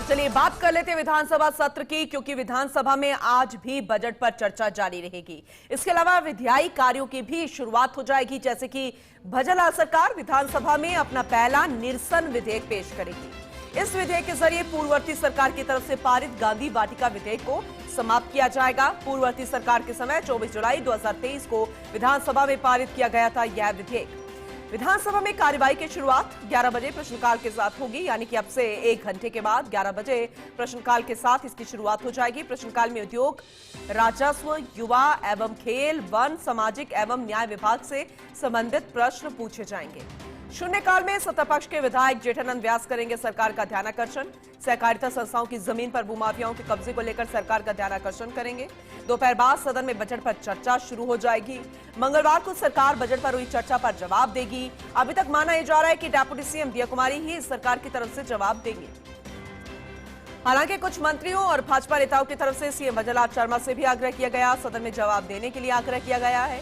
चलिए बात कर लेते हैं विधानसभा सत्र की, क्योंकि विधानसभा में आज भी बजट पर चर्चा जारी रहेगी। इसके अलावा विधायी कार्यों की भी शुरुआत हो जाएगी, जैसे कि भजनलाल सरकार विधानसभा में अपना पहला निरसन विधेयक पेश करेगी। इस विधेयक के जरिए पूर्ववर्ती सरकार की तरफ से पारित गांधी वाटिका विधेयक को समाप्त किया जाएगा। पूर्ववर्ती सरकार के समय 24 जुलाई 2023 को विधानसभा में पारित किया गया था यह विधेयक। विधानसभा में कार्यवाही की शुरुआत 11 बजे प्रश्नकाल के साथ होगी, यानी कि अब से 1 घंटे के बाद 11 बजे प्रश्नकाल के साथ इसकी शुरुआत हो जाएगी। प्रश्नकाल में उद्योग, राजस्व, युवा एवं खेल, वन, सामाजिक एवं न्याय विभाग से संबंधित प्रश्न पूछे जाएंगे। शून्यकाल में सत्तापक्ष के विधायक जेठानंद व्यास करेंगे सरकार का ध्यानाकर्षण। सहकारिता संस्थाओं की जमीन पर भूमाफियाओं के कब्जे को लेकर सरकार का ध्यानाकर्षण करेंगे। दोपहर बाद सदन में बजट पर चर्चा शुरू हो जाएगी। मंगलवार को सरकार बजट पर हुई चर्चा पर जवाब देगी। अभी तक माना यह जा रहा है कि डेप्यूटी सीएम दिया कुमारी ही सरकार की तरफ से जवाब देंगे। हालांकि कुछ मंत्रियों और भाजपा नेताओं की तरफ से सीएम भजनलाल शर्मा से भी आग्रह किया गया, सदन में जवाब देने के लिए आग्रह किया गया है।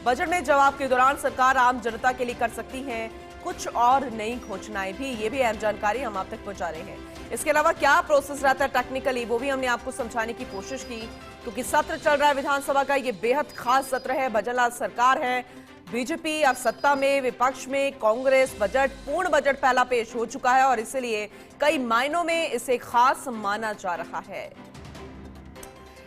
बजट में जवाब के दौरान सरकार आम जनता के लिए कर सकती है कुछ और नई घोषणाएं भी, ये भी अहम जानकारी हम आप तक पहुंचा रहे हैं। इसके अलावा क्या प्रोसेस रहता है टेक्निकली, वो भी हमने आपको समझाने की कोशिश की, क्योंकि सत्र चल रहा है विधानसभा का, ये बेहद खास सत्र है। भजनलाल सरकार है, बीजेपी अब सत्ता में, विपक्ष में कांग्रेस। पूर्ण बजट पहला पेश हो चुका है और इसलिए कई मायनों में इसे खास माना जा रहा है।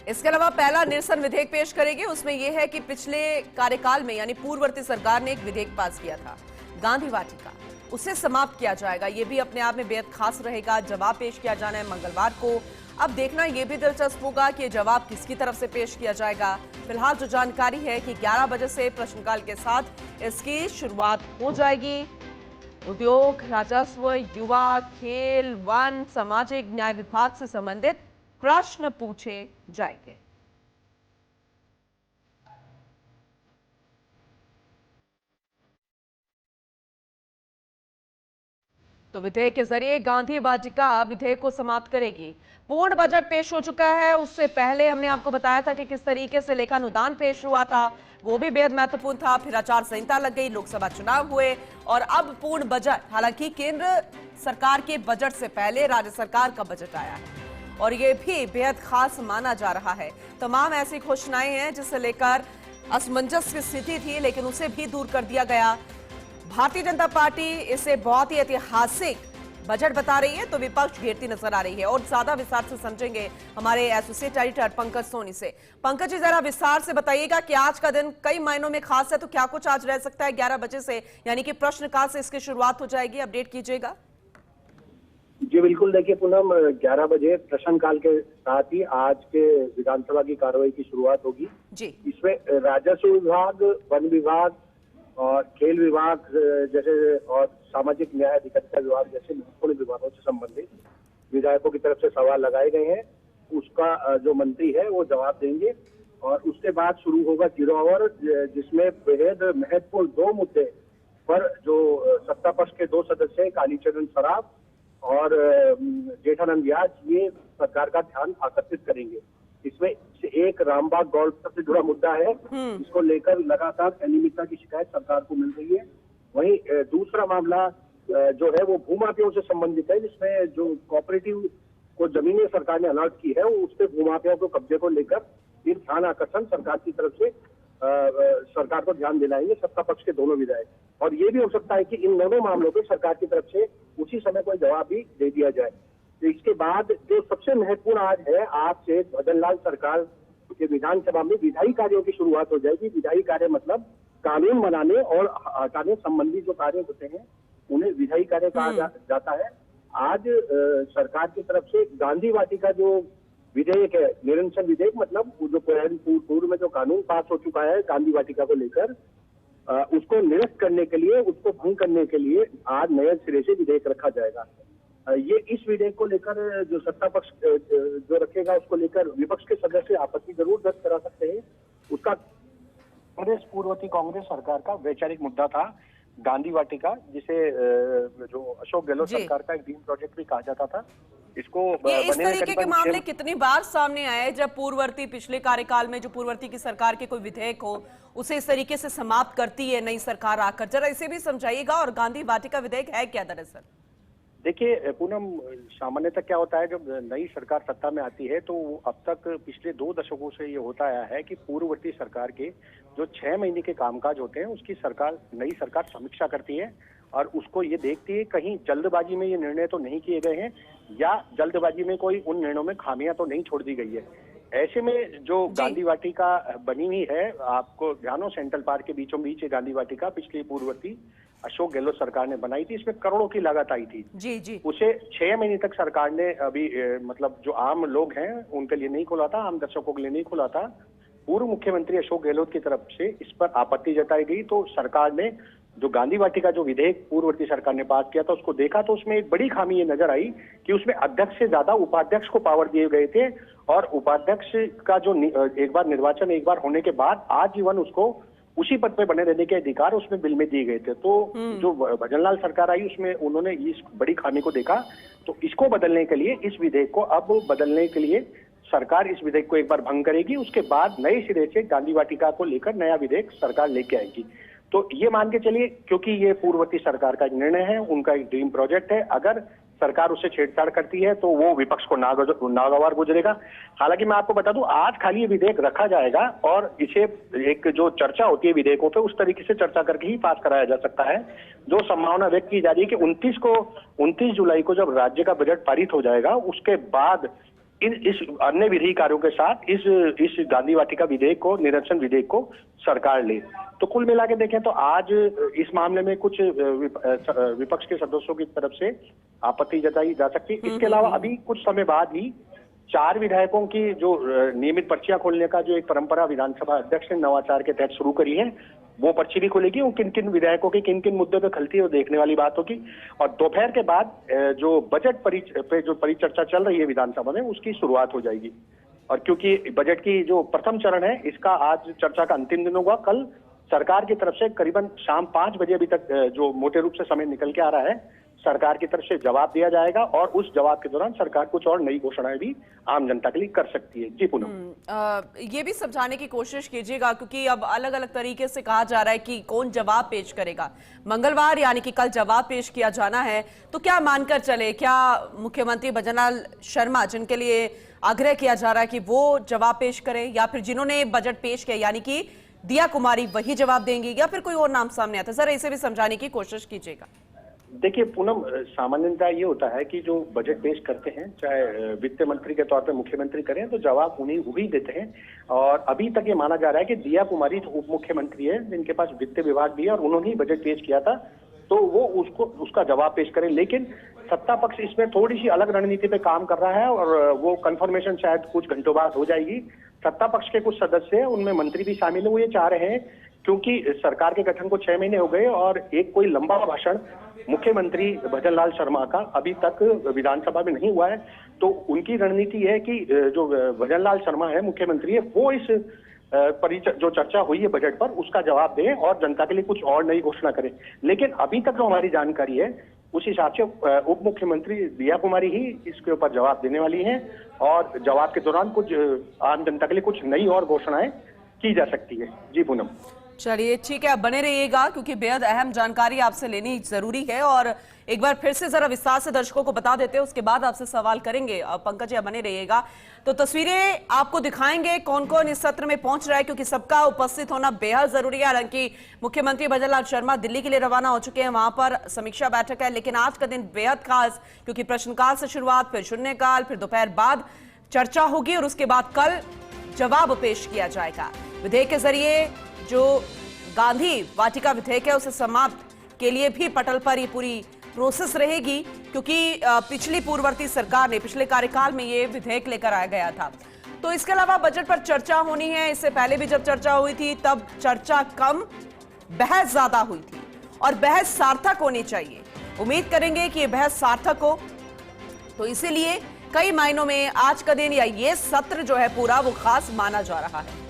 इसके अलावा पहला निरसन विधेयक पेश करेंगे। उसमें यह है कि पिछले कार्यकाल में यानी पूर्ववर्ती सरकार ने एक विधेयक पास किया था गांधी वाटिका, उसे समाप्त किया जाएगा। यह भी अपने आप में बेहद खास रहेगा। जवाब पेश किया जाना है मंगलवार को। अब देखना यह भी दिलचस्प होगा कि जवाब किसकी तरफ से पेश किया जाएगा। फिलहाल जो जानकारी है कि 11 बजे से प्रश्नकाल के साथ इसकी शुरुआत हो जाएगी। उद्योग, राजस्व, युवा, खेल, वन, सामाजिक न्याय विभाग से संबंधित प्रश्न पूछे जाएंगे। तो विधेयक के जरिए गांधी वाटिका विधेयक को समाप्त करेगी। पूर्ण बजट पेश हो चुका है। उससे पहले हमने आपको बताया था कि किस तरीके से लेखानुदान पेश हुआ था, वो भी बेहद महत्वपूर्ण था। फिर आचार संहिता लग गई, लोकसभा चुनाव हुए और अब पूर्ण बजट। हालांकि केंद्र सरकार के बजट से पहले राज्य सरकार का बजट आया है और ये भी बेहद खास माना जा रहा है। तमाम ऐसी घोषणाएं हैं जिसे लेकर असमंजस की स्थिति थी, लेकिन उसे भी दूर कर दिया गया। भारतीय जनता पार्टी इसे बहुत ही ऐतिहासिक बजट बता रही है, तो विपक्ष घेरती नजर आ रही है। और ज्यादा विस्तार से समझेंगे हमारे एसोसिएट एडिटर पंकज सोनी से। पंकज जी, जरा विस्तार से बताइएगा कि आज का दिन कई मायनों में खास है, तो क्या कुछ आज रह सकता है 11 बजे से, यानी कि प्रश्नकाल से इसकी शुरुआत हो जाएगी। अपडेट कीजिएगा। जी बिल्कुल, देखिए पूनम, 11 बजे प्रश्नकाल के साथ ही आज के विधानसभा की कार्रवाई की शुरुआत होगी जी। इसमें राजस्व विभाग, वन विभाग और खेल विभाग जैसे और सामाजिक न्याय अधिकारिता विभाग जैसे महत्वपूर्ण विभागों से संबंधित विधायकों की तरफ से सवाल लगाए गए हैं। उसका जो मंत्री है वो जवाब देंगे और उसके बाद शुरू होगा 0 आवर, जिसमें बेहद महत्वपूर्ण 2 मुद्दे पर जो सत्ता पक्ष के 2 सदस्य हैं, कालीचरण सराफ और जेठानंद व्यास, ये सरकार का ध्यान आकर्षित करेंगे। इसमें से एक रामबाग गोल्फ से जुड़ा मुद्दा है, इसको लेकर लगातार अनियमितता की शिकायत सरकार को मिल रही है। वहीं दूसरा मामला जो है वो भूमाफियाओं से संबंधित है, जिसमें जो कोऑपरेटिव को जमीनें सरकार ने अलॉट की है, उस पर भूमाफियाओं को कब्जे को लेकर फिर ध्यान आकर्षण सरकार की तरफ से सरकार को ध्यान दिलाएंगे सत्ता पक्ष के दोनों विधायक। और ये भी हो सकता है कि इन दोनों मामलों पर सरकार की तरफ से उसी समय कोई जवाब भी दे दिया जाए। तो इसके बाद जो सबसे महत्वपूर्ण आज है, आज से भजनलाल सरकार के विधानसभा में विधायी कार्यों की शुरुआत हो जाएगी। विधायी कार्य मतलब कानून बनाने और हटाने संबंधी जो कार्य होते हैं उन्हें विधायी कार्य कहा जाता है। आज सरकार की तरफ से गांधी वाटिका जो विधेयक है, निरसन विधेयक मतलब जो पूर्व में जो कानून पास हो चुका है गांधी वाटिका को लेकर, उसको निरस्त करने के लिए, उसको भंग करने के लिए आज नए सिरे से विधेयक रखा जाएगा। ये इस विधेयक को लेकर जो सत्ता पक्ष जो रखेगा उसको लेकर विपक्ष के सदस्य आपत्ति जरूर दर्ज करा सकते हैं। उसका पूर्ववर्ती कांग्रेस सरकार का वैचारिक मुद्दा था गांधी वाटिका, जिसे जो अशोक गहलोत सरकार का एक ड्रीम प्रोजेक्ट भी कहा जाता था। इसको ये इस तरीके के मामले कितनी बार सामने आए जब पूर्ववर्ती पिछले कार्यकाल में जो पूर्ववर्ती की सरकार के कोई विधेयक हो उसे इस तरीके से समाप्त करती है नई सरकार आकर, जरा इसे भी समझाइएगा। और गांधी वाटिका विधेयक है क्या दरअसल? देखिए पूनम, सामान्यतः क्या होता है जब नई सरकार सत्ता में आती है तो अब तक पिछले 2 दशकों से ये होता आया है कि पूर्ववर्ती सरकार के जो 6 महीने के कामकाज होते हैं उसकी नई सरकार समीक्षा करती है और उसको ये देखती है कहीं जल्दबाजी में ये निर्णय तो नहीं किए गए हैं या जल्दबाजी में कोई उन निर्णयों में खामियां तो नहीं छोड़ दी गई है। ऐसे में जो गांधी वाटिका बनी हुई है, आपको ध्यान हो, सेंट्रल पार्क के बीचों बीच ये गांधी वाटिका पिछली पूर्ववर्ती अशोक गहलोत सरकार ने बनाई थी। इसमें करोड़ों की लागत आई थी। जी जी। उसे 6 महीने तक सरकार ने अभी मतलब जो आम लोग हैं उनके लिए नहीं खोला था, आम दर्शकों के लिए नहीं खोला था। पूर्व मुख्यमंत्री अशोक गहलोत की तरफ से इस पर आपत्ति जताई गई तो सरकार ने जो गांधी वाटिका जो विधेयक पूर्ववर्ती सरकार ने पास किया था उसको देखा तो उसमें एक बड़ी खामी ये नजर आई कि उसमें अध्यक्ष से ज्यादा उपाध्यक्ष को पावर दिए गए थे और उपाध्यक्ष का जो एक बार निर्वाचन एक बार होने के बाद आजीवन उसको उसी पद पे बने रहने के अधिकार उसमें बिल में दिए गए थे। तो जो भजनलाल सरकार आई उसमें उन्होंने इस बड़ी खामी को देखा तो इसको बदलने के लिए इस विधेयक को अब बदलने के लिए सरकार इस विधेयक को एक बार भंग करेगी, उसके बाद नए सिरे से गांधी वाटिका को लेकर नया विधेयक सरकार लेके आएगी। तो ये मान के चलिए क्योंकि ये पूर्ववर्ती सरकार का एक निर्णय है, उनका एक ड्रीम प्रोजेक्ट है, अगर सरकार उससे छेड़छाड़ करती है तो वो विपक्ष को नागवार गुजरेगा। हालांकि मैं आपको बता दूं आज खाली ये विधेयक रखा जाएगा और इसे एक जो चर्चा होती है विधेयकों पे उस तरीके से चर्चा करके ही पास कराया जा सकता है। जो संभावना व्यक्त की जा रही है कि 29 जुलाई को जब राज्य का बजट पारित हो जाएगा उसके बाद इस अन्य विधि कार्यों के साथ इस गांधी वाटिका विधेयक को, निरसन विधेयक को सरकार ले। तो कुल मिला के देखें तो आज इस मामले में कुछ विपक्ष के सदस्यों की तरफ से आपत्ति जताई जा सकती है। इसके अलावा अभी कुछ समय बाद ही 4 विधायकों की जो नियमित पर्चियां खोलने का जो एक परंपरा विधानसभा अध्यक्ष ने नवाचार के तहत शुरू करी है वो पर्ची भी खुलेगी। वो किन किन विधायकों की किन किन मुद्दों पे खलती है वो देखने वाली बात होगी। और दोपहर के बाद जो बजट पे जो परिचर्चा चल रही है विधानसभा में उसकी शुरुआत हो जाएगी। और क्योंकि बजट की जो प्रथम चरण है इसका आज चर्चा का अंतिम दिन होगा, कल सरकार की तरफ से करीबन शाम 5 बजे अभी तक जो मोटे रूप से समय निकल के आ रहा है सरकार की तरफ से जवाब दिया जाएगा और उस जवाब के दौरान सरकार कुछ और नई घोषणाएं भी आम जनता के लिए कर सकती है। जी पूनम, ये भी समझाने की कोशिश कीजिएगा क्योंकि अब अलग अलग तरीके से कहा जा रहा है कि कौन जवाब पेश करेगा। मंगलवार यानी कि कल जवाब पेश किया जाना है तो क्या मानकर चले, क्या मुख्यमंत्री भजनलाल शर्मा जिनके लिए आग्रह किया जा रहा है कि वो जवाब पेश करें या फिर जिन्होंने बजट पेश किया यानी कि दिया कुमारी वही जवाब देंगी या फिर कोई और नाम सामने आता है? सर इसे भी समझाने की कोशिश कीजिएगा। देखिए पूनम, सामान्यतः ये होता है कि जो बजट पेश करते हैं चाहे वित्त मंत्री के तौर पे मुख्यमंत्री करें तो जवाब वही देते हैं। और अभी तक ये माना जा रहा है कि दिया कुमारी जो उप मुख्यमंत्री है जिनके पास वित्त विभाग भी है और उन्होंने ही बजट पेश किया था तो वो उसका जवाब पेश करें। लेकिन सत्ता पक्ष इसमें थोड़ी सी अलग रणनीति पे काम कर रहा है और वो कंफर्मेशन शायद कुछ घंटों बाद हो जाएगी। सत्ता पक्ष के कुछ सदस्य हैं उनमें मंत्री भी शामिल है, वो ये चाह रहे हैं क्योंकि सरकार के गठन को 6 महीने हो गए और एक कोई लंबा भाषण मुख्यमंत्री भजनलाल शर्मा का अभी तक विधानसभा में नहीं हुआ है। तो उनकी रणनीति है कि जो भजनलाल शर्मा है मुख्यमंत्री है वो इस जो चर्चा हुई है बजट पर उसका जवाब दें और जनता के लिए कुछ और नई घोषणा करें। लेकिन अभी तक जो हमारी जानकारी है उस हिसाब से उप मुख्यमंत्री दिया कुमारी ही इसके ऊपर जवाब देने वाली हैं और जवाब के दौरान कुछ आम जनता के लिए कुछ नई और घोषणाएं की जा सकती है। जी पूनम, चलिए ठीक है, आप बने रहिएगा क्योंकि बेहद अहम जानकारी आपसे लेनी जरूरी है और एक बार फिर से जरा विस्तार से दर्शकों को बता देते हैं उसके बाद आपसे सवाल करेंगे। पंकज जी बने रहिएगा, तो तस्वीरें आपको दिखाएंगे कौन कौन इस सत्र में पहुंच रहा है क्योंकि सबका उपस्थित होना बेहद जरूरी है। हालांकि मुख्यमंत्री भजनलाल शर्मा दिल्ली के लिए रवाना हो चुके हैं, वहां पर समीक्षा बैठक है, लेकिन आज का दिन बेहद खास क्योंकि प्रश्नकाल से शुरुआत, फिर शून्यकाल, फिर दोपहर बाद चर्चा होगी और उसके बाद कल जवाब पेश किया जाएगा। विधेयक के जरिए जो गांधी वाटिका विधेयक है उसे समाप्त के लिए भी पटल पर ये पूरी प्रोसेस रहेगी क्योंकि पिछली पूर्ववर्ती सरकार ने पिछले कार्यकाल में ये विधेयक लेकर आया गया था। तो इसके अलावा बजट पर चर्चा होनी है। इससे पहले भी जब चर्चा हुई थी तब चर्चा कम, बहस ज्यादा हुई थी और बहस सार्थक होनी चाहिए। उम्मीद करेंगे कि ये बहस सार्थक हो, तो इसीलिए कई मायनों में आज का दिन या ये सत्र जो है पूरा वो खास माना जा रहा है।